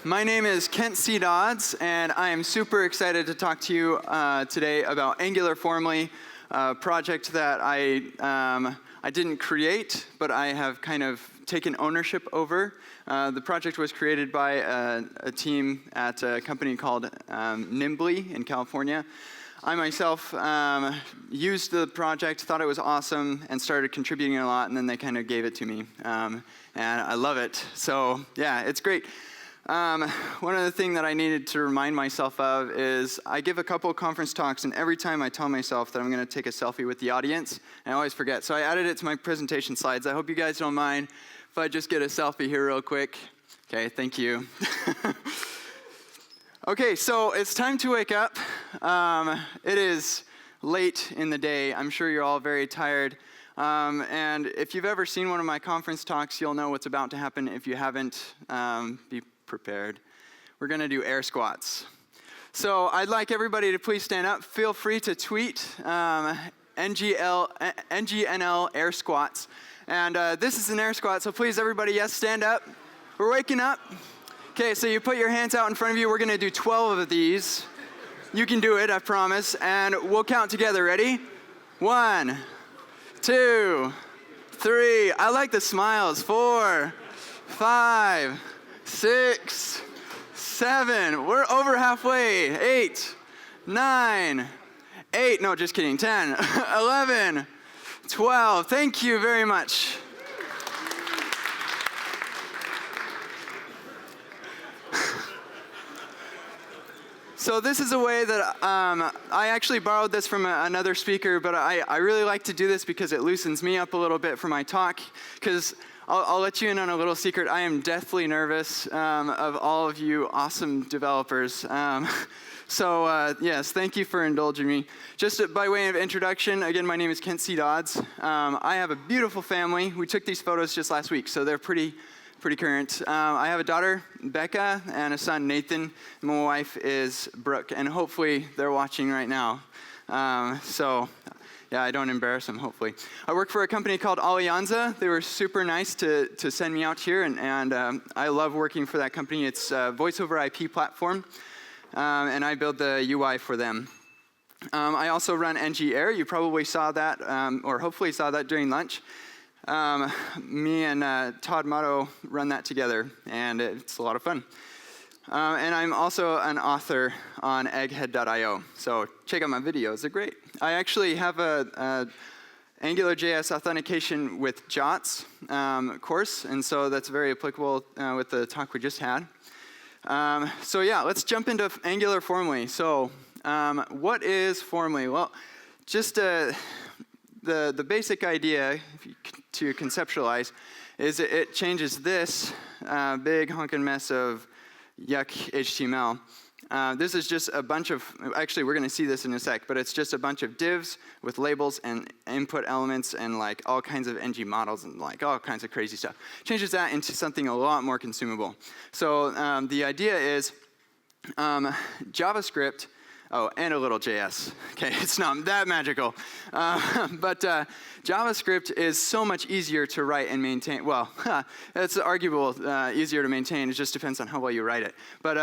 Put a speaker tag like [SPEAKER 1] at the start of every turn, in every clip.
[SPEAKER 1] My name is Kent C. Dodds, and I am super excited to talk to you today about Angular Formally, a project that I didn't create, but I have kind of taken ownership over. The project was created by a team at a company called Nimbly in California. I myself used the project, thought it was awesome, and started contributing a lot, and then they kind of gave it to me. And I love it. So yeah, it's great. One other thing that I needed to remind myself of is I give a couple of conference talks, and every time I tell myself that I'm going to take a selfie with the audience, I always forget. So I added it to my presentation slides. I hope you guys don't mind if I just get a selfie here real quick. Okay, thank you. Okay, so it's time to wake up. It is late in the day. I'm sure you're all very tired. And if you've ever seen one of my conference talks, you'll know what's about to happen. If you haven't, be prepared. We're going to do air squats. So I'd like everybody to please stand up. Feel free to tweet NGNL air squats. And this is an air squat, so please everybody, yes, stand up. We're waking up. Okay, so you put your hands out in front of you. We're going to do 12 of these. You can do it, I promise. And we'll count together. Ready? 1, 2, 3. I like the smiles. 4, 5, 6, 7. We're over halfway. 8, 9, 8. No, just kidding. 10, 11, 12. Thank you very much. So this is a way that I actually borrowed this from another speaker, but I really like to do this because it loosens me up a little bit for my talk. Because I'll let you in on a little secret. I am deathly nervous of all of you awesome developers. Yes, thank you for indulging me. Just by way of introduction, again, my name is Kent C. Dodds. I have a beautiful family. We took these photos just last week, so they're pretty current. I have a daughter, Becca, and a son, Nathan. My wife is Brooke, and hopefully they're watching right now. Yeah, I don't embarrass them, hopefully. I work for a company called Alianza. They were super nice to send me out here, and I love working for that company. It's a voice over IP platform, and I build the UI for them. I also run NG Air. You probably saw that, or hopefully saw that during lunch. Me and Todd Motto run that together, and it's a lot of fun. And I'm also an author on egghead.io, so check out my videos, they're great. I actually have a AngularJS authentication with JOTS course, and so that's very applicable with the talk we just had. So yeah, let's jump into Angular Formally. So what is Formally? Well, just the basic idea to conceptualize is it changes this big honkin' mess of yuck HTML. This is just a bunch of, actually we're going to see this in a sec, but it's just a bunch of divs with labels and input elements and like all kinds of ng models and like all kinds of crazy stuff. Changes that into something a lot more consumable. So the idea is JavaScript. Oh, and a little JS. Okay, it's not that magical. But JavaScript is so much easier to write and maintain. Well, it's arguable easier to maintain. It just depends on how well you write it. But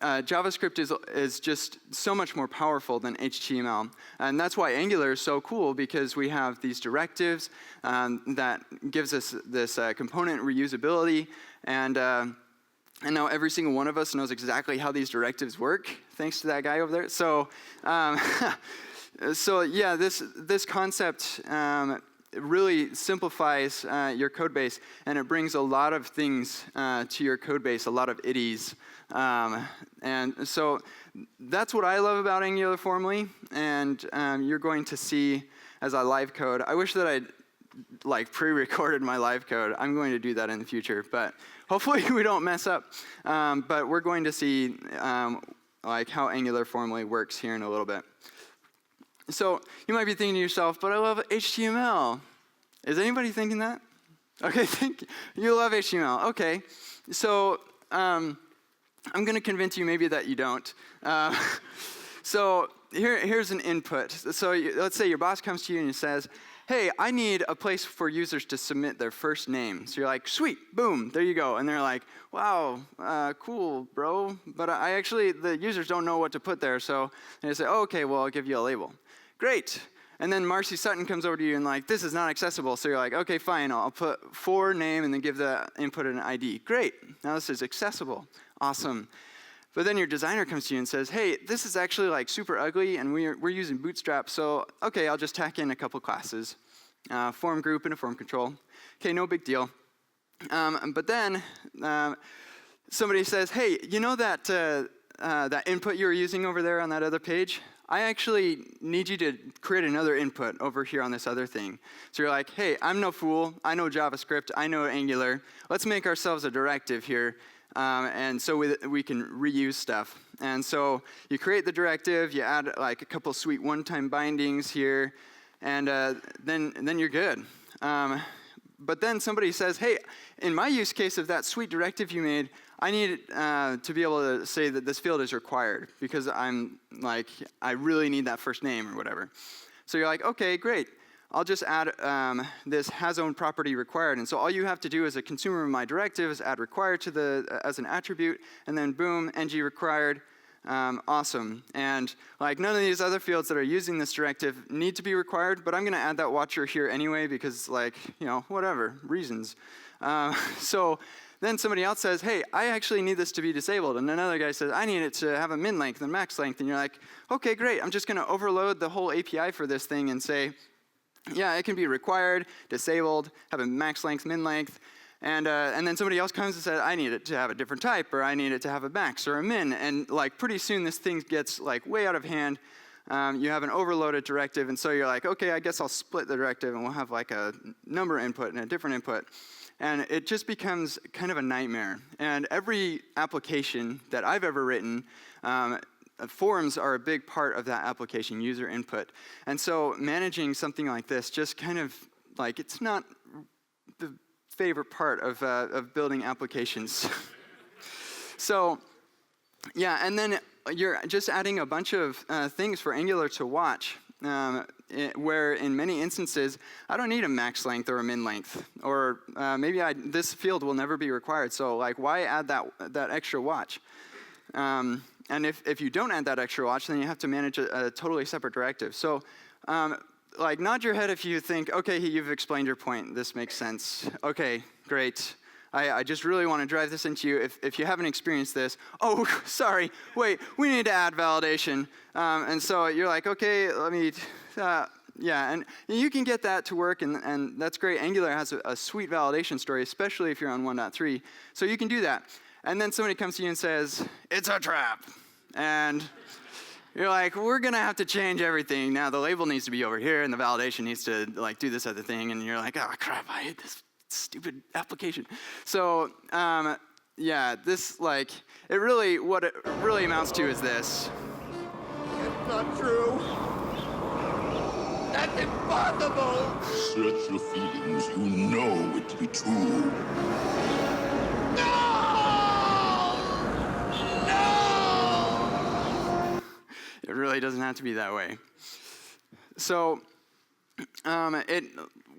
[SPEAKER 1] JavaScript is just so much more powerful than HTML. And that's why Angular is so cool, because we have these directives that gives us this component reusability. And now every single one of us knows exactly how these directives work, thanks to that guy over there. So, yeah, this concept really simplifies your code base, and it brings a lot of things to your code base, a lot of IDEs. And so that's what I love about Angular Formally, and you're going to see as I live code. I wish that I'd like pre-recorded my live code. I'm going to do that in the future, but hopefully we don't mess up. But we're going to see like how Angular Formally works here in a little bit. So you might be thinking to yourself, but I love HTML. Is anybody thinking that? Okay, thank you. You love HTML. Okay, so I'm going to convince you maybe that you don't. So here's an input. So let's say your boss comes to you and says, hey, I need a place for users to submit their first name. So you're like, sweet, boom, there you go. And they're like, wow, cool, bro. But the users don't know what to put there. So they say, oh, okay, well, I'll give you a label. Great. And then Marcy Sutton comes over to you and like, this is not accessible. So you're like, okay, fine, I'll put for name and then give the input an ID. Great, now this is accessible. Awesome. But then your designer comes to you and says, hey, this is actually like super ugly and we're using Bootstrap, so okay, I'll just tack in a couple classes. Form group and a form control. Okay, no big deal. But then somebody says, hey, you know that, that input you were using over there on that other page? I actually need you to create another input over here on this other thing. So you're like, hey, I'm no fool. I know JavaScript. I know Angular. Let's make ourselves a directive here. And so we can reuse stuff. And so you create the directive. You add like a couple sweet one-time bindings here. And then you're good. But then somebody says, hey, in my use case of that sweet directive you made, I need to be able to say that this field is required because I really need that first name or whatever. So you're like, okay, great. I'll just add this has own property required. And so all you have to do as a consumer of my directive is add required to as an attribute, and then boom, ng required. Awesome. And like none of these other fields that are using this directive need to be required, but I'm going to add that watcher here anyway because whatever, reasons. So then somebody else says, hey, I actually need this to be disabled. And another guy says, I need it to have a min length and max length. And you're like, okay, great. I'm just going to overload the whole API for this thing and say, yeah, it can be required, disabled, have a max length, min length. And then somebody else comes and says, I need it to have a different type, or I need it to have a max or a min. And like pretty soon this thing gets like way out of hand. You have an overloaded directive. And so you're like, okay, I guess I'll split the directive and we'll have like a number input and a different input. And it just becomes kind of a nightmare. And every application that I've ever written, forms are a big part of that application, user input. And so managing something like this just kind of like, it's not the favorite part of building applications. So yeah, and then you're just adding a bunch of things for Angular to watch. Where in many instances, I don't need a max length or a min length, or maybe this field will never be required. So like, why add that extra watch? And if you don't add that extra watch, then you have to manage a totally separate directive. So like, nod your head if you think, okay, you've explained your point. This makes sense. Okay, great. I just really want to drive this into you. If you haven't experienced this, oh, sorry, wait, we need to add validation. And so you're like, okay, let me, yeah, and you can get that to work, and that's great. Angular has a sweet validation story, especially if you're on 1.3. So you can do that. And then somebody comes to you and says, it's a trap. And you're like, we're going to have to change everything. Now the label needs to be over here, and the validation needs to like do this other thing. And you're like, oh, crap, I hate this stupid application. So yeah, this what it really amounts to is this.
[SPEAKER 2] It's not true. That's impossible.
[SPEAKER 3] Search your feelings. You know it to be true.
[SPEAKER 2] No! No!
[SPEAKER 1] It really doesn't have to be that way. So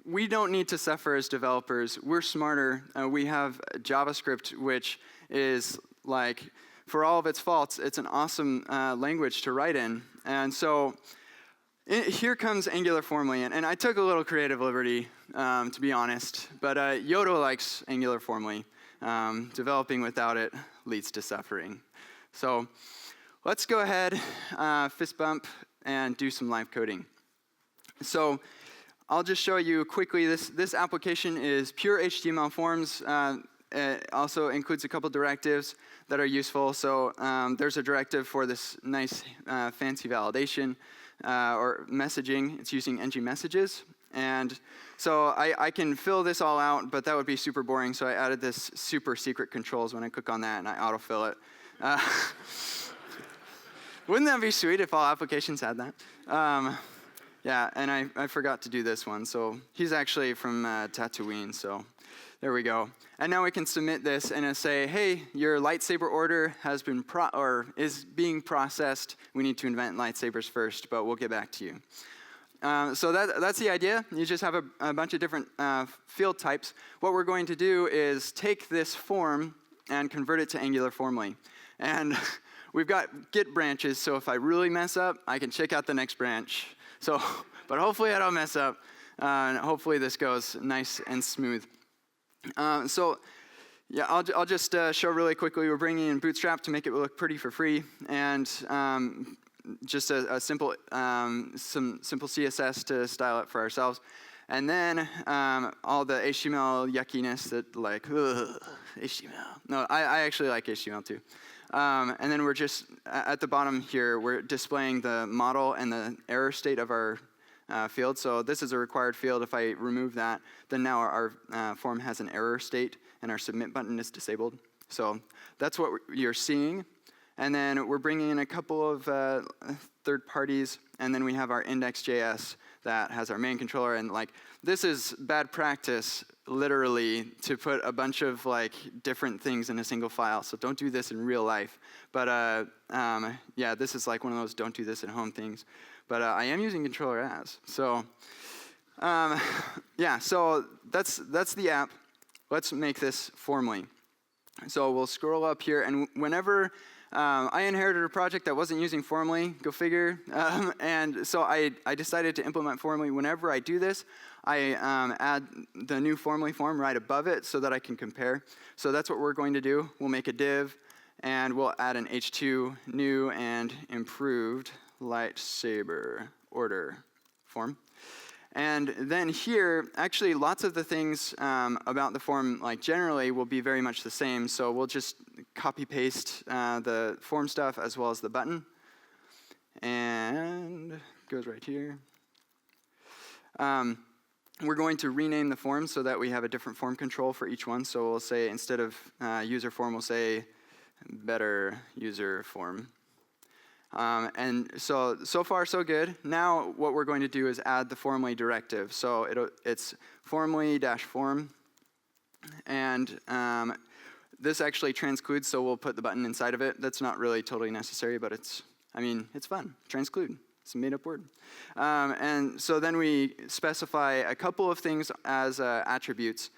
[SPEAKER 1] we don't need to suffer as developers. We're smarter. We have JavaScript, which is like, for all of its faults, it's an awesome language to write in. And so here comes Angular formally. And I took a little creative liberty, to be honest. But Yodo likes Angular formally. Developing without it leads to suffering. So let's go ahead, fist bump, and do some live coding. So I'll just show you quickly, this application is pure HTML forms. It also includes a couple directives that are useful. So there's a directive for this nice fancy validation or messaging. It's using ng messages. And so I can fill this all out, but that would be super boring. So I added this super secret controls when I click on that and I autofill it. Wouldn't that be sweet if all applications had that? Yeah, and I forgot to do this one. So he's actually from Tatooine, so There we go. And now we can submit this and say, hey, your lightsaber order has been is being processed. We need to invent lightsabers first, but we'll get back to you. So that's the idea. You just have a bunch of different field types. What we're going to do is take this form and convert it to Angular formally. And we've got Git branches, so if I really mess up, I can check out the next branch. So, but hopefully I don't mess up, and hopefully this goes nice and smooth. Yeah, I'll just show really quickly. We're bringing in Bootstrap to make it look pretty for free, and just a simple CSS to style it for ourselves, and then all the HTML yuckiness that like HTML. No, I actually like HTML too. And then we're just at the bottom here. We're displaying the model and the error state of our field. So this is a required field. If I remove that, then now our form has an error state and our submit button is disabled. So that's what you're seeing. And then we're bringing in a couple of third parties, and then we have our index.js that has our main controller. And like, this is bad practice, literally, to put a bunch of like different things in a single file. So don't do this in real life. But yeah, this is like one of those don't do this at home things. But I am using controller as. So yeah, so that's the app. Let's make this formally. So we'll scroll up here, and whenever I inherited a project that wasn't using formally, go figure, and so I decided to implement formally. Whenever I do this, I add the new formally form right above it so that I can compare. So that's what we're going to do. We'll make a div, and we'll add an h2 new and improved lightsaber order form. And then here, actually, lots of the things about the form, like generally, will be very much the same. So we'll just copy paste the form stuff as well as the button, and it goes right here. We're going to rename the form so that we have a different form control for each one. So we'll say instead of user form, we'll say better user form. And so far so good. Now what we're going to do is add the formally directive. So it's formally-form, and this actually transcludes, so we'll put the button inside of it. That's not really totally necessary, but it's fun. Transclude. It's a made-up word. And so then we specify a couple of things as attributes.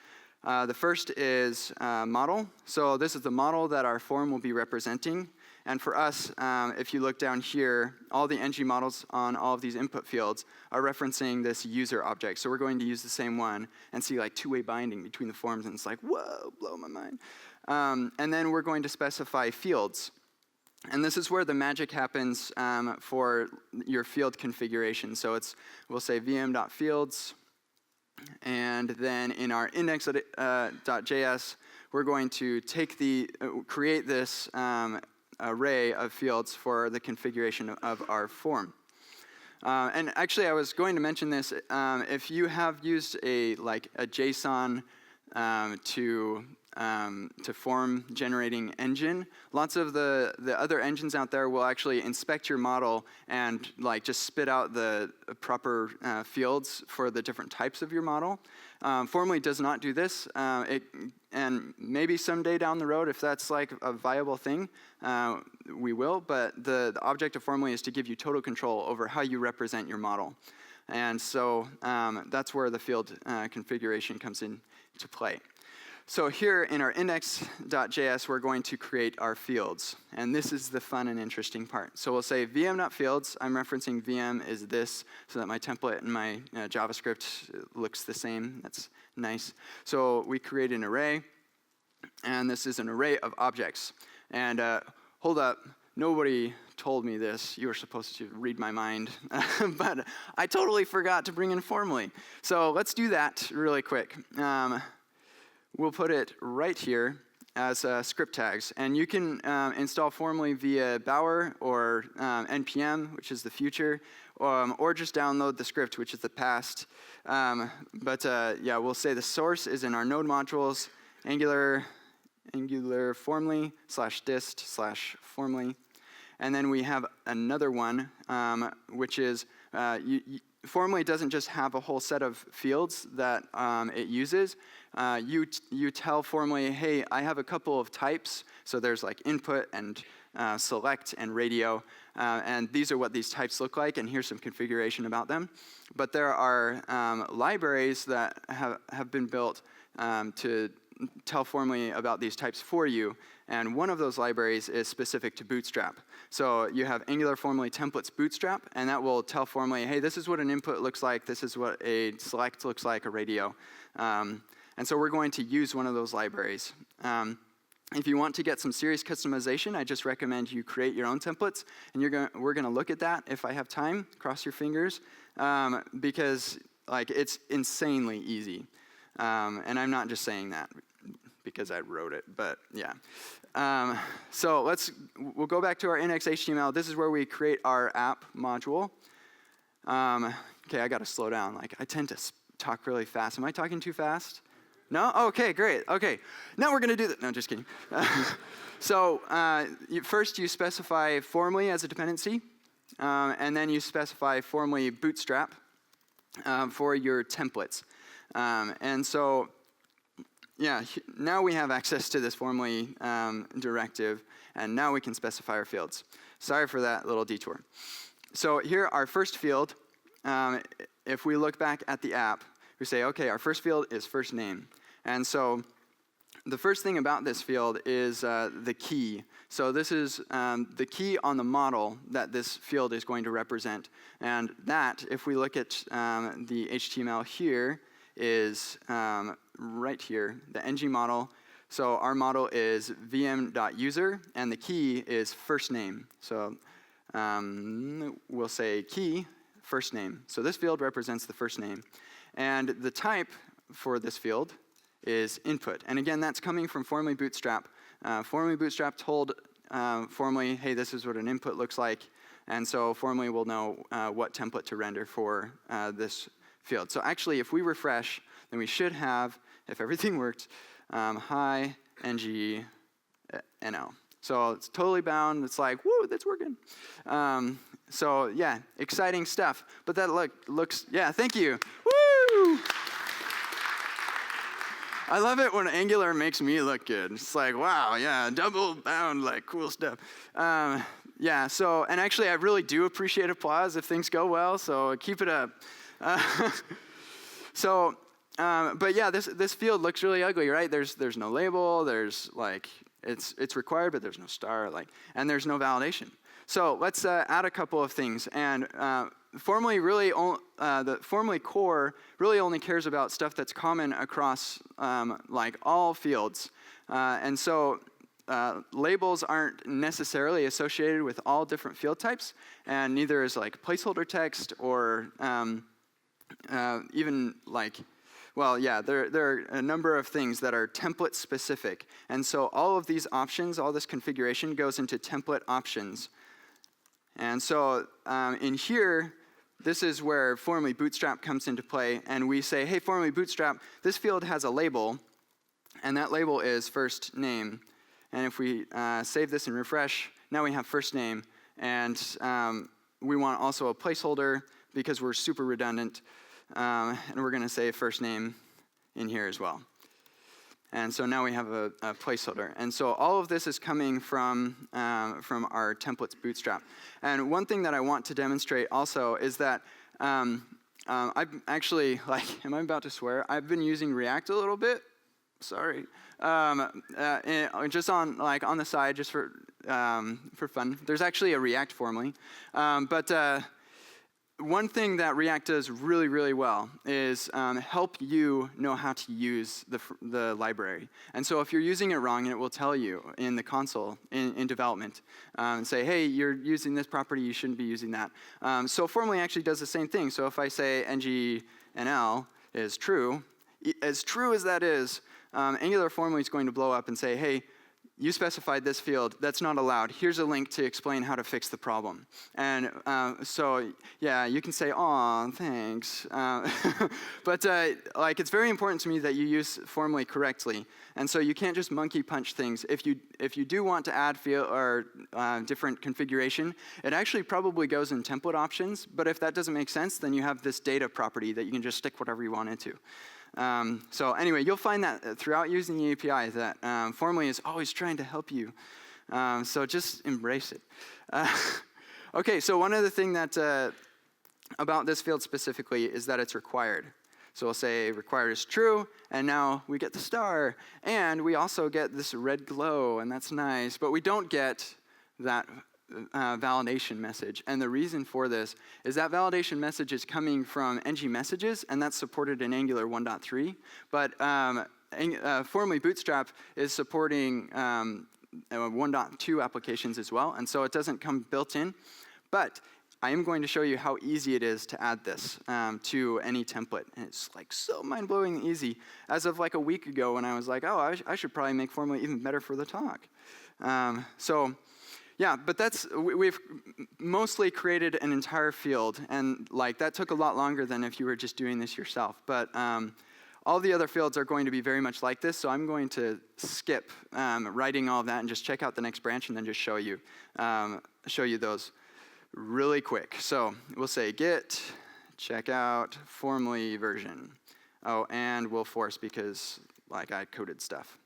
[SPEAKER 1] The first is model. So this is the model that our form will be representing. And for us, if you look down here, all the ng models on all of these input fields are referencing this user object. So we're going to use the same one and see like two-way binding between the forms, and it's like, whoa, blow my mind. And then we're going to specify fields. And this is where the magic happens for your field configuration. So we'll say vm.fields, and then in our index.js, we're going to create this array of fields for the configuration of our form. And actually, I was going to mention this. If you have used a JSON to form generating engine, lots of the other engines out there will actually inspect your model and like just spit out the proper fields for the different types of your model. Formally does not do this, and maybe someday down the road, if that's like a viable thing, we will. But the object of formally is to give you total control over how you represent your model, and so that's where the field configuration comes into play. So here in our index.js, we're going to create our fields. And this is the fun and interesting part. So we'll say vm.fields. I'm referencing vm is this so that my template and my JavaScript looks the same. That's nice. So we create an array. And this is an array of objects. And hold up. Nobody told me this. You were supposed to read my mind. But I totally forgot to bring in formally. So let's do that really quick. We'll put it right here as script tags. And you can install formally via Bower or NPM, which is the future, or just download the script, which is the past. But yeah, we'll say the source is in our node modules, Angular formally /dist /formally. And then we have another one, which is formally doesn't just have a whole set of fields that it uses. you tell formally, hey, I have a couple of types. So there's like input and select and radio. And these are what these types look like, and here's some configuration about them. But there are libraries that have been built to tell formally about these types for you. And one of those libraries is specific to Bootstrap. So you have Angular formally templates Bootstrap, and that will tell formally, hey, this is what an input looks like, this is what a select looks like, a radio. And so we're going to use one of those libraries. If you want to get some serious customization, I just recommend you create your own templates, and we're going to look at that if I have time. Cross your fingers, because like it's insanely easy. And I'm not just saying that because I wrote it, but yeah. So we'll go back to our index.html. This is where we create our app module. Okay, I got to slow down. Like I tend to talk really fast. Am I talking too fast? No? Okay, great. Okay, now we're going to do that. No, just kidding. So first you specify formally as a dependency, and then you specify formally Bootstrap for your templates. And so, yeah, now we have access to this formally directive, and now we can specify our fields. Sorry for that little detour. So here, our first field, if we look back at the app, we say, okay, our first field is first name. And so the first thing about this field is the key. So this is the key on the model that this field is going to represent. And that, if we look at the HTML here, is right here, the ng model. So our model is vm.user, and the key is first name. So we'll say key, first name. So this field represents the first name. And the type for this field is input. And again, that's coming from formally Bootstrap. Formally Bootstrap told formally, hey, this is what an input looks like. And so formally we'll know what template to render for this field. So actually, if we refresh, then we should have, if everything worked, hi, ng, nl. So it's totally bound. It's like, woo, that's working. So yeah, exciting stuff. But that looks, yeah, thank you. Woo! I love it when Angular makes me look good. It's like, wow, yeah, double bound, like cool stuff. Yeah, so, and actually I really do appreciate applause if things go well, so keep it up. But yeah, this field looks really ugly, right? There's no label, there's like, it's required, but there's no star, like, and there's no validation. So let's add a couple of things. And formally the formally core really only cares about stuff that's common across like all fields. And so labels aren't necessarily associated with all different field types, and neither is like placeholder text or even like, well, yeah, there are a number of things that are template specific. And so all of these options, all this configuration goes into template options. And so in here, this is where formally Bootstrap comes into play. And we say, hey, formally Bootstrap, this field has a label, and that label is first name. And if we save this and refresh, now we have first name. And we want also a placeholder because we're super redundant. And we're going to say first name in here as well. And so now we have a placeholder. And so all of this is coming from our templates Bootstrap. And one thing that I want to demonstrate also is that I've actually, like, am I about to swear? I've been using React a little bit. Sorry. Just on the side, just for fun. There's actually a React formally. But one thing that React does really, really well is help you know how to use the library. And so if you're using it wrong, and it will tell you in the console in development, and say, hey, you're using this property, you shouldn't be using that. So formally actually does the same thing. So if I say ng-nl is true as that is, Angular formally is going to blow up and say, hey, you specified this field, that's not allowed. Here's a link to explain how to fix the problem. And so, yeah, you can say, aw, thanks. But like, it's very important to me that you use formally correctly. And so you can't just monkey punch things. If you do want to add field or different configuration, it actually probably goes in template options. But if that doesn't make sense, then you have this data property that you can just stick whatever you want into. So anyway, you'll find that throughout using the API that Formally is always trying to help you. So just embrace it. Okay, so one other thing that about this field specifically is that it's required. So we'll say required is true, and now we get the star. And we also get this red glow, and that's nice. But we don't get that validation message. And the reason for this is that validation message is coming from ng messages, and that's supported in Angular 1.3. But Formally Bootstrap is supporting 1.2 applications as well, and so it doesn't come built in. But I am going to show you how easy it is to add this to any template. And it's like so mind-blowing easy. As of like a week ago when I was like, oh, I should probably make Formally even better for the talk. So yeah, but we've mostly created an entire field. And like that took a lot longer than if you were just doing this yourself. But all the other fields are going to be very much like this. So I'm going to skip writing all of that and just check out the next branch and then just show you those really quick. So we'll say git checkout Formally version. Oh, and we'll force because like I coded stuff.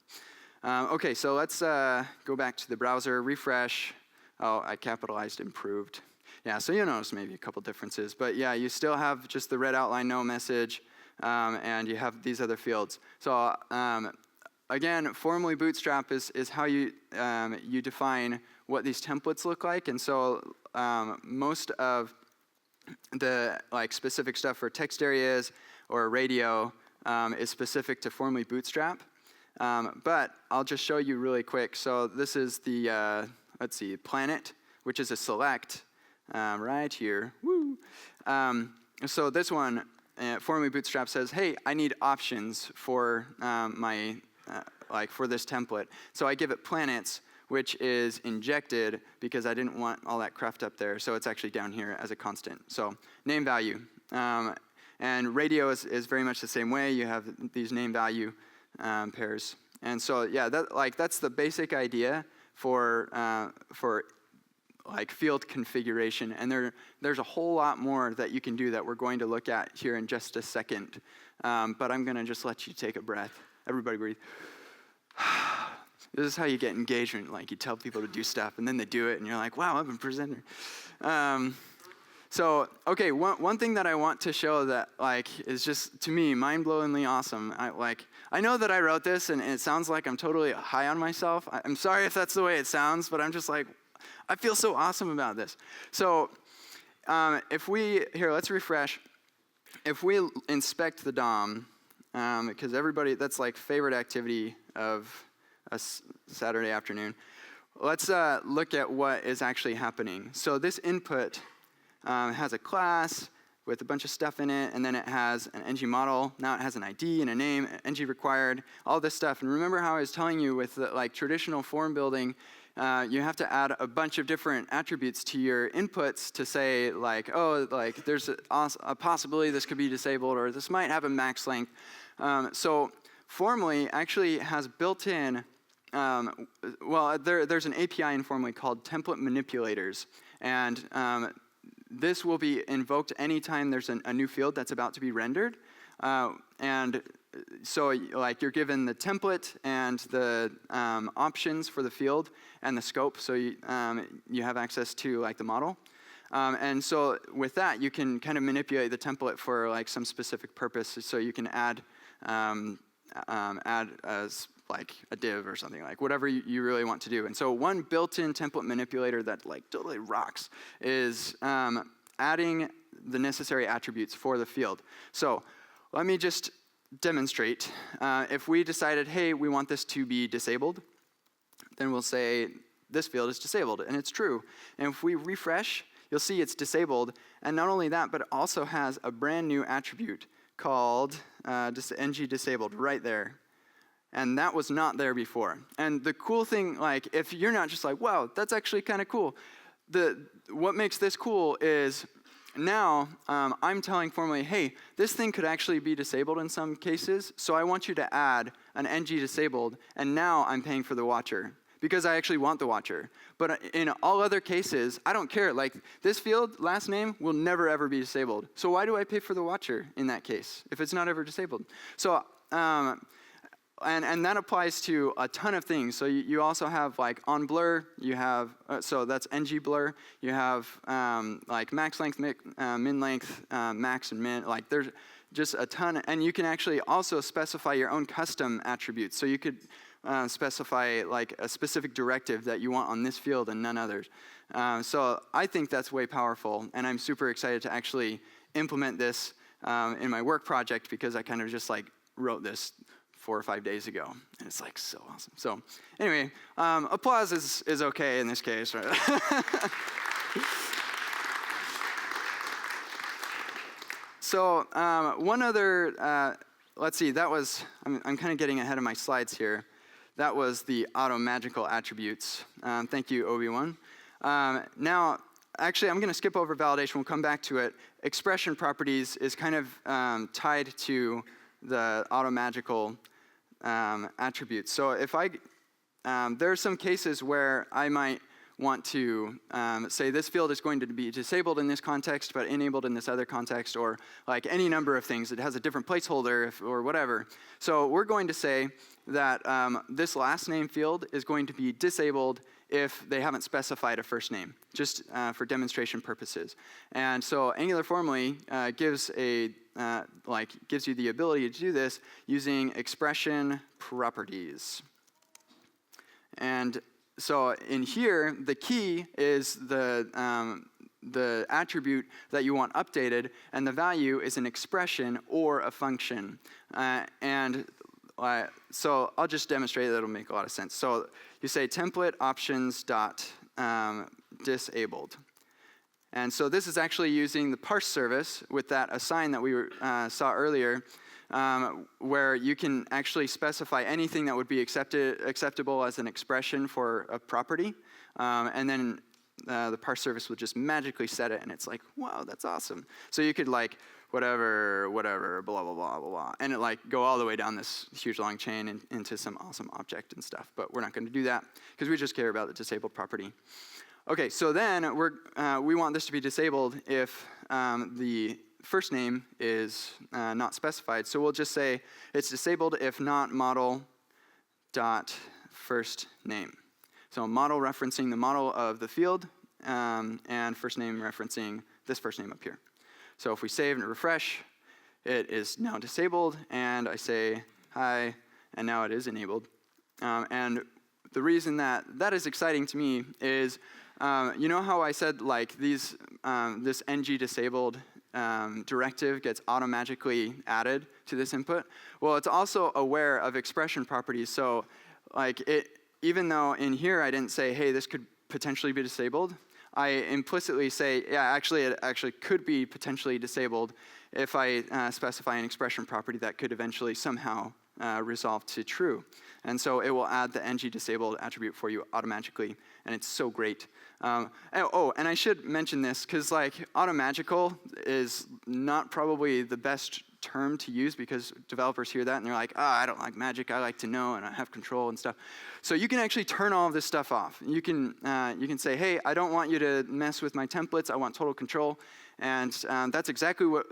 [SPEAKER 1] Okay, so let's go back to the browser, refresh. Oh, I capitalized improved. Yeah, so you'll notice maybe a couple differences. But yeah, you still have just the red outline no message, and you have these other fields. So again, Formally Bootstrap is how you define what these templates look like. And so most of the like specific stuff for text areas or radio is specific to Formally Bootstrap. But I'll just show you really quick. So this is the, let's see, planet, which is a select right here. Woo! So this one, Formally Bootstrap says, hey, I need options for for this template. So I give it planets, which is injected because I didn't want all that craft up there. So it's actually down here as a constant. So name value. And radio is very much the same way. You have these name value pairs. And so yeah, that's the basic idea for like field configuration. And there's a whole lot more that you can do that we're going to look at here in just a second. But I'm going to just let you take a breath. Everybody breathe. This is how you get engagement. Like you tell people to do stuff, and then they do it, and you're like, wow, I'm a presenter. So, okay, one thing that I want to show that like is just, to me, mind-blowingly awesome. I know that I wrote this, and it sounds like I'm totally high on myself. I'm sorry if that's the way it sounds, but I'm just like, I feel so awesome about this. So, let's refresh. If we inspect the DOM, because everybody, that's like favorite activity of a Saturday afternoon. Let's look at what is actually happening. So this input has a class with a bunch of stuff in it, and then it has an ng model. Now it has an ID and a name, ng required, all this stuff. And remember how I was telling you with like traditional form building, you have to add a bunch of different attributes to your inputs to say like, oh, like there's a possibility this could be disabled, or this might have a max length. So Formally actually has built in, there's an API in Formally called template manipulators. And this will be invoked anytime there's a new field that's about to be rendered. And so like you're given the template and the options for the field and the scope, so you have access to like the model. And so with that, you can kind of manipulate the template for like some specific purpose. So you can add as like a div or something, like whatever you really want to do. And so one built-in template manipulator that like totally rocks is adding the necessary attributes for the field. So let me just demonstrate. If we decided, hey, we want this to be disabled, then we'll say this field is disabled, and it's true. And if we refresh, you'll see it's disabled. And not only that, but it also has a brand new attribute called ng disabled right there. And that was not there before. And the cool thing, like, if you're not just like, wow, that's actually kind of cool. What makes this cool is now I'm telling Formally, hey, this thing could actually be disabled in some cases, so I want you to add an ng disabled, and now I'm paying for the watcher. because I actually want the watcher. But in all other cases, I don't care. Like this field, last name, will never ever be disabled. So why do I pay for the watcher in that case if it's not ever disabled? So and that applies to a ton of things. So you also have like on blur, you have, so that's ng blur. You have like max length, min length, max and min. Like there's just a ton. And you can actually also specify your own custom attributes. So you could specify like a specific directive that you want on this field and none others. So I think that's way powerful. And I'm super excited to actually implement this in my work project because I kind of just like wrote this 4 or 5 days ago, and it's like so awesome. So anyway, applause is okay in this case, right? So one other, let's see, that was, I'm kind of getting ahead of my slides here. That was the Automagical attributes. Thank you, Obi-Wan. Now, actually, I'm going to skip over validation. We'll come back to it. Expression properties is kind of tied to the Automagical attributes. So if there are some cases where I might want to say this field is going to be disabled in this context, but enabled in this other context, or like any number of things. It has a different placeholder or whatever. So we're going to say that this last name field is going to be disabled if they haven't specified a first name, just for demonstration purposes. And so Angular formally gives you the ability to do this using expression properties. And so in here, the key is the attribute that you want updated, and the value is an expression or a function. So I'll just demonstrate that it'll make a lot of sense. So you say template options dot disabled. And so this is actually using the parse service with that assign that we saw earlier, where you can actually specify anything that would be acceptable as an expression for a property, and then the parse service will just magically set it, and it's like, wow, that's awesome. So you could like whatever, blah, blah, blah, blah, blah, and it like go all the way down this huge long chain and into some awesome object and stuff, but we're not going to do that because we just care about the disabled property. Okay, so then we want this to be disabled if the first name is not specified. So we'll just say it's disabled if not model dot first name. So model referencing the model of the field, and first name referencing this first name up here. So if we save and refresh, it is now disabled, and I say hi, and now it is enabled. And the reason that is exciting to me is, you know how I said like this ng disabled directive gets automagically added to this input? Well, it's also aware of expression properties. So like even though in here I didn't say, hey, this could potentially be disabled, I implicitly say, yeah, actually it actually could be potentially disabled if I specify an expression property that could eventually somehow resolve to true. And so it will add the ng disabled attribute for you automatically, and it's so great. And I should mention this, because like Automagical is not probably the best term to use, because developers hear that and they're like, I don't like magic, I like to know and I have control and stuff. So you can actually turn all of this stuff off. You can say, hey, I don't want you to mess with my templates, I want total control. And that's exactly what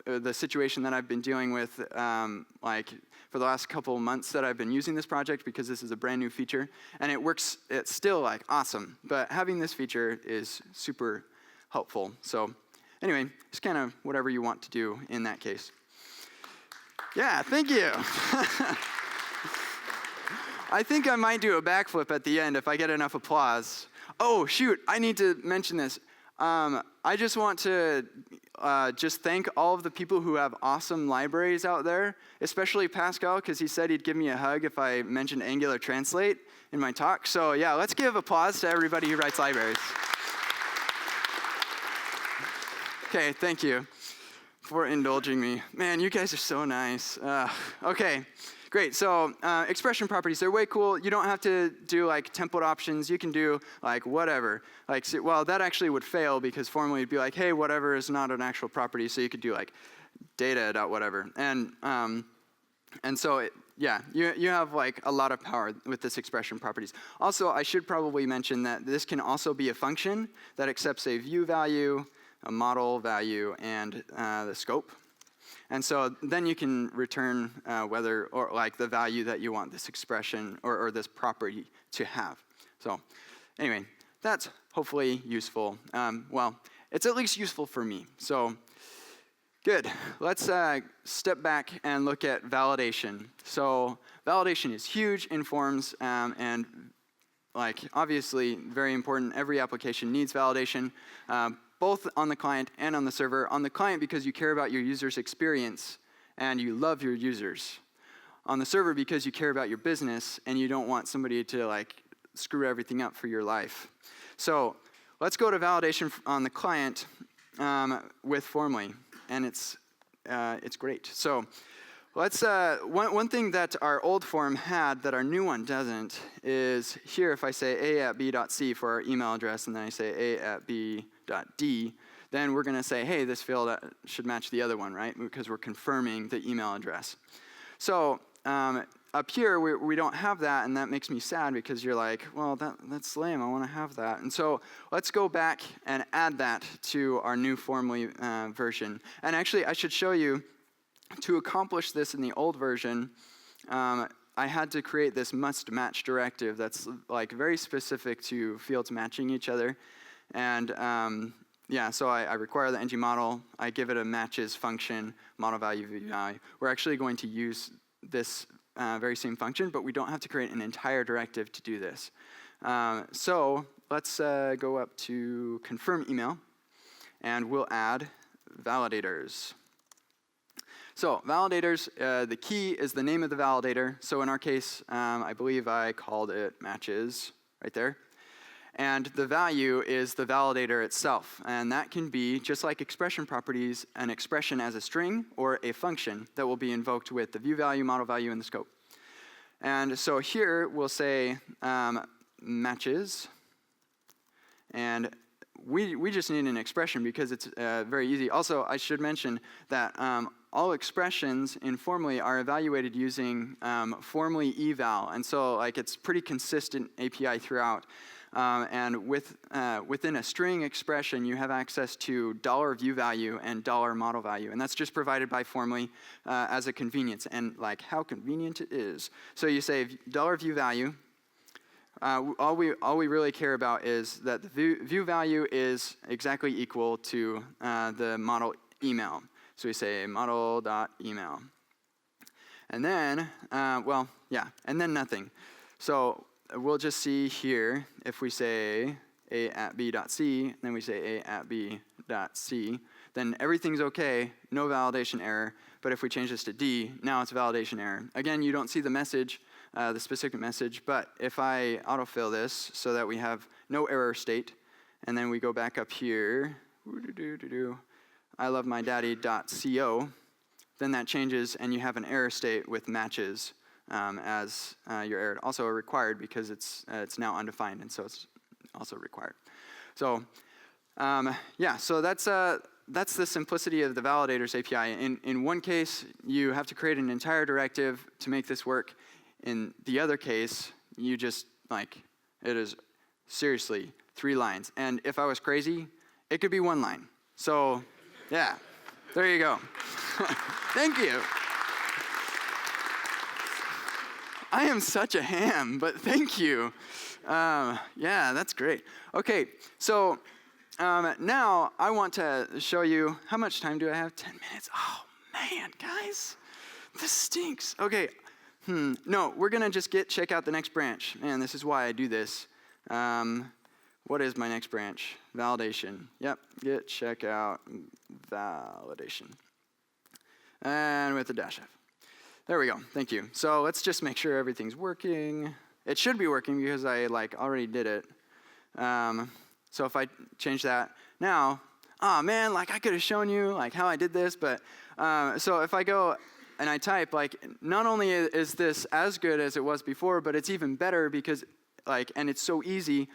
[SPEAKER 1] the situation that I've been dealing with like for the last couple of months that I've been using this project, because this is a brand new feature. And it works, it's still like awesome. But having this feature is super helpful. So anyway, it's kind of whatever you want to do in that case. Yeah, thank you. I think I might do a backflip at the end if I get enough applause. Oh, shoot, I need to mention this. I just want to just thank all of the people who have awesome libraries out there, especially Pascal, because he said he'd give me a hug if I mentioned Angular Translate in my talk. So yeah, let's give applause to everybody who writes libraries. Okay, thank you for indulging me. Man, you guys are so nice. Okay, great. So expression properties, they're way cool. You don't have to do like template options. You can do like whatever. Like, well, that actually would fail because formally it'd be like, hey, whatever is not an actual property. So you could do like data.whatever. And so yeah, you have like a lot of power with this expression properties. Also, I should probably mention that this can also be a function that accepts a view value, a model value, and the scope. And so then you can return whether, or like the value that you want this expression or this property to have. So anyway, that's hopefully useful. Well, it's at least useful for me. So good. Let's step back and look at validation. So validation is huge in forms and like obviously very important. Every application needs validation. Both on the client and on the server. On the client because you care about your user's experience and you love your users. On the server because you care about your business and you don't want somebody to like screw everything up for your life. So let's go to validation on the client with Formally, and it's great. So let's one thing that our old form had that our new one doesn't is here. If I say a@b.c for our email address, and then I say a@b.d, then we're going to say, hey, this field should match the other one, right? Because we're confirming the email address. So up here, we don't have that, and that makes me sad because you're like, well, that's lame. I want to have that. And so let's go back and add that to our new Formally version. And actually, I should show you, to accomplish this in the old version, I had to create this must match directive that's like very specific to fields matching each other. And yeah, so I require the ng model. I give it a matches function, model value, VI. We're actually going to use this very same function, but we don't have to create an entire directive to do this. So let's go up to confirm email, and we'll add validators. So validators, the key is the name of the validator. So in our case, I believe I called it matches right there. And the value is the validator itself. And that can be, just like expression properties, an expression as a string or a function that will be invoked with the view value, model value, and the scope. And so here we'll say matches. And we just need an expression because it's very easy. Also, I should mention that all expressions in Formally are evaluated using Formally eval. And so like it's pretty consistent API throughout. And within a string expression, you have access to $view value and $model value. And that's just provided by Formally as a convenience. And like how convenient it is. So you say $view value. All we really care about is that the view value is exactly equal to the model email. So we say model.email. And then, well, yeah, and then nothing. So we'll just see here, if we say a@b.c, then we say a@b.c, then everything's okay, no validation error. But if we change this to D, now it's a validation error. Again, you don't see the message, the specific message, but if I autofill this so that we have no error state, and then we go back up here, I love my daddy.co, then that changes and you have an error state with matches as your error. Also required because it's now undefined, and so it's also required. So yeah, so that's the simplicity of the validators API. In one case, you have to create an entire directive to make this work. In the other case, you just like, it is seriously 3 lines. And if I was crazy, it could be 1 line. So yeah, there you go. Thank you. I am such a ham, but thank you. Yeah, that's great. Okay, so now I want to show you, how much time do I have? 10 minutes. Oh man, guys, this stinks. Okay, no, we're gonna just check out the next branch. Man, this is why I do this. What is my next branch? Validation. Yep, get check out validation. And with the dash F. There we go, thank you. So let's just make sure everything's working. It should be working because I already did it. So if I change that now, oh man, I could have shown you how I did this, but so if I go and I type, not only is this as good as it was before, but it's even better because and it's so easy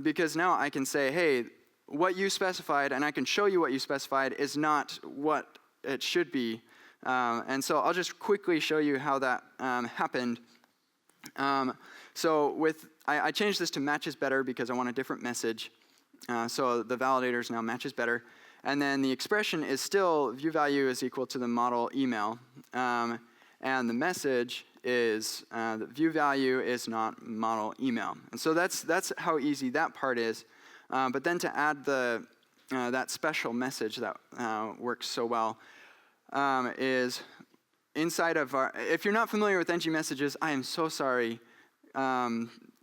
[SPEAKER 1] because now I can say, hey, what you specified, and I can show you what you specified is not what it should be And so I'll just quickly show you how that happened. I changed this to matches better because I want a different message. So the validators now matches better. And then the expression is still view value is equal to the model email. And the message is the view value is not model email. And so that's how easy that part is. But then to add that special message that works so well is inside of our, if you're not familiar with ng messages, I am so sorry.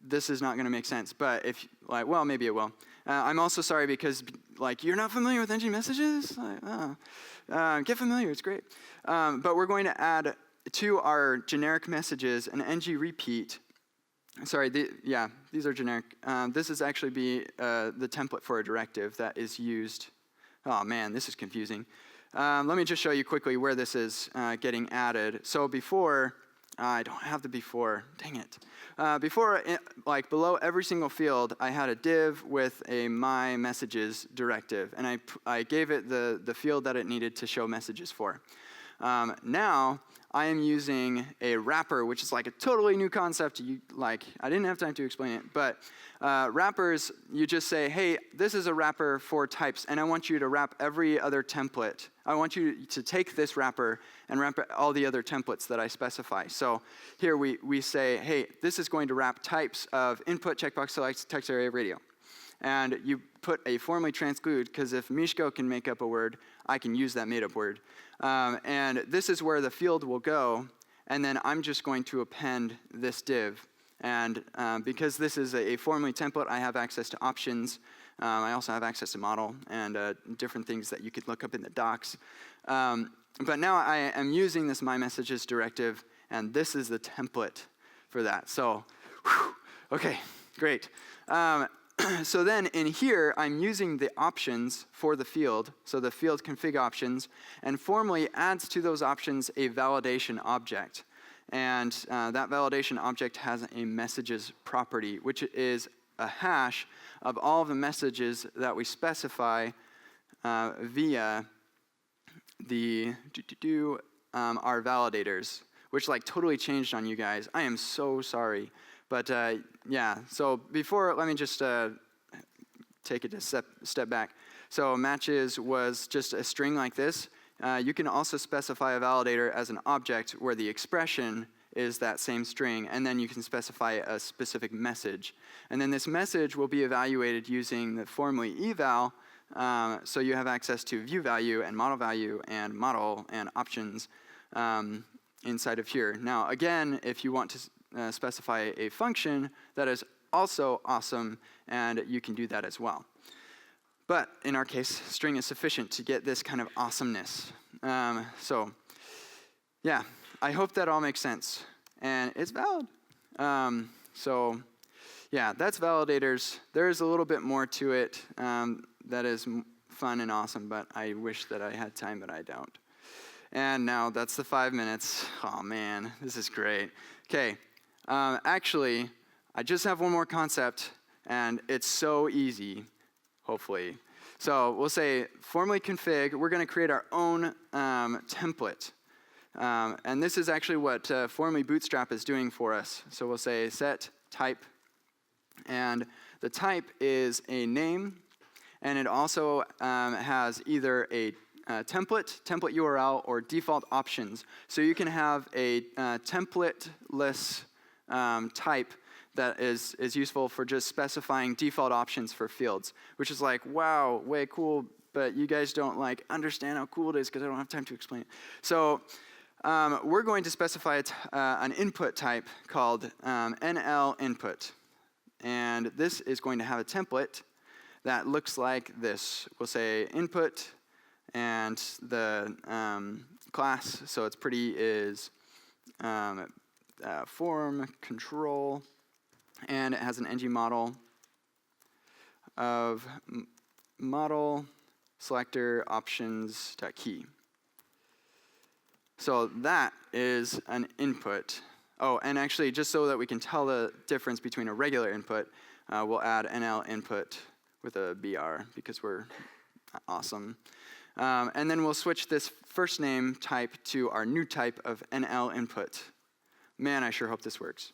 [SPEAKER 1] This is not going to make sense. But if, well, maybe it will. I'm also sorry because, you're not familiar with ng messages? Get familiar, it's great. But we're going to add to our generic messages an ng repeat. Sorry, these are generic. This is actually the template for a directive that is used. Oh man, this is confusing. Let me just show you quickly where this is getting added. So before, I don't have the before, dang it. Before, below every single field, I had a div with a my messages directive, and I gave it the field that it needed to show messages for. Now, I am using a wrapper, which is a totally new concept. I didn't have time to explain it, but wrappers, you just say, hey, this is a wrapper for types, and I want you to wrap every other template. I want you to take this wrapper and wrap all the other templates that I specify. So here we say, hey, this is going to wrap types of input, checkbox, select, text area, radio. And you put a formally transclude, because if Mishko can make up a word, I can use that made-up word. And this is where the field will go, and then I'm just going to append this div. And because this is a formally template, I have access to options. I also have access to model and different things that you could look up in the docs. But now I am using this my messages directive, and this is the template for that. So, okay, great. So then in here, I'm using the options for the field, so the field config options, and formally adds to those options a validation object. And that validation object has a messages property, which is a hash of all of the messages that we specify via the our validators, which totally changed on you guys. I am so sorry. But yeah, so before, let me just take it a step back. So matches was just a string like this. You can also specify a validator as an object where the expression is that same string, and then you can specify a specific message. And then this message will be evaluated using the formally eval, so you have access to view value and model and options inside of here. Now again, if you want to specify a function, that is also awesome, and you can do that as well. But in our case, string is sufficient to get this kind of awesomeness. So yeah, I hope that all makes sense, and it's valid. So yeah, that's validators. There's a little bit more to it that is fun and awesome, but I wish that I had time, but I don't. And now that's the 5 minutes. Oh man, this is great. Okay, actually, I just have one more concept, and it's so easy, hopefully. So we'll say formally config. We're going to create our own template. And this is actually what formally Bootstrap is doing for us. So we'll say set type. And the type is a name. And it also has either a template URL, or default options. So you can have a templateless type that is useful for just specifying default options for fields, which is wow, way cool, but you guys don't understand how cool it is because I don't have time to explain it. So we're going to specify an input type called NL input. And this is going to have a template that looks like this. We'll say input, and the class, so it's pretty, is form control, and it has an ng model of model selector options.key. So that is an input. Oh, and actually, just so that we can tell the difference between a regular input, we'll add NL input with a BR because we're awesome. And then we'll switch this first name type to our new type of NL input. Man, I sure hope this works.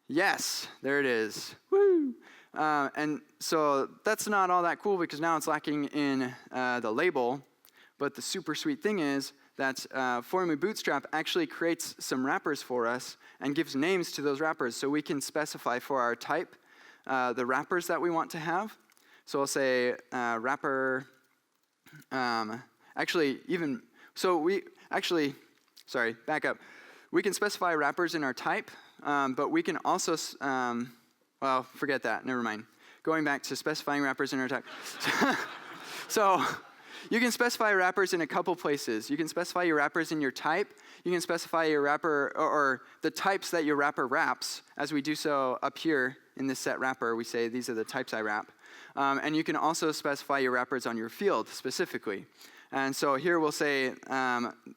[SPEAKER 1] Yes, there it is. Woo! And so that's not all that cool because now it's lacking in the label. But the super sweet thing is that Formally Bootstrap actually creates some wrappers for us and gives names to those wrappers. So we can specify for our type the wrappers that we want to have. So I'll say wrapper. Sorry, back up. We can specify wrappers in our type, but we can also, well, forget that, never mind. Going back to specifying wrappers in our type. So you can specify wrappers in a couple places. You can specify your wrappers in your type. You can specify your wrapper, or the types that your wrapper wraps. As we do so up here in this set wrapper, we say these are the types I wrap. And you can also specify your wrappers on your field specifically. And so here we'll say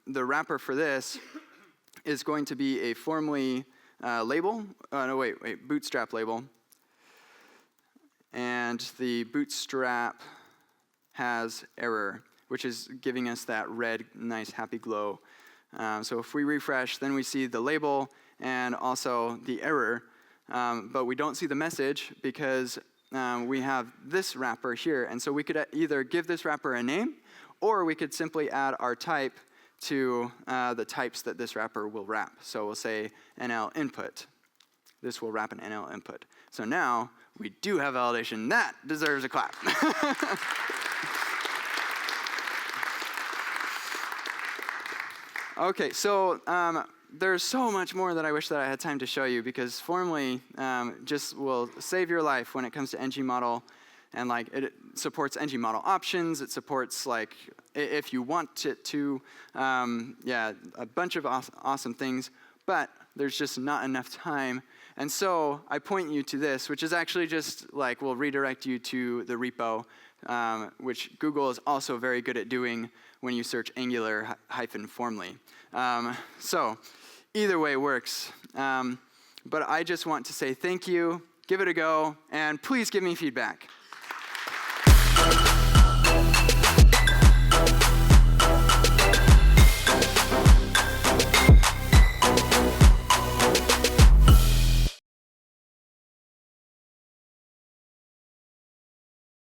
[SPEAKER 1] the wrapper for this is going to be a Formally label. Bootstrap label. And the Bootstrap has error, which is giving us that red, nice, happy glow. So if we refresh, then we see the label and also the error. But we don't see the message because we have this wrapper here. And so we could either give this wrapper a name, or we could simply add our type to the types that this wrapper will wrap. So we'll say NL input. This will wrap an NL input. So now we do have validation. That deserves a clap. Okay, so there's so much more that I wish that I had time to show you because Formally just will save your life when it comes to ng model. And like it supports ng model options. It supports like if you want it to, a bunch of awesome things. But there's just not enough time. And so I point you to this, which is actually just like will redirect you to the repo, which Google is also very good at doing when you search Angular-Formally. So either way works. But I just want to say thank you, give it a go, and please give me feedback.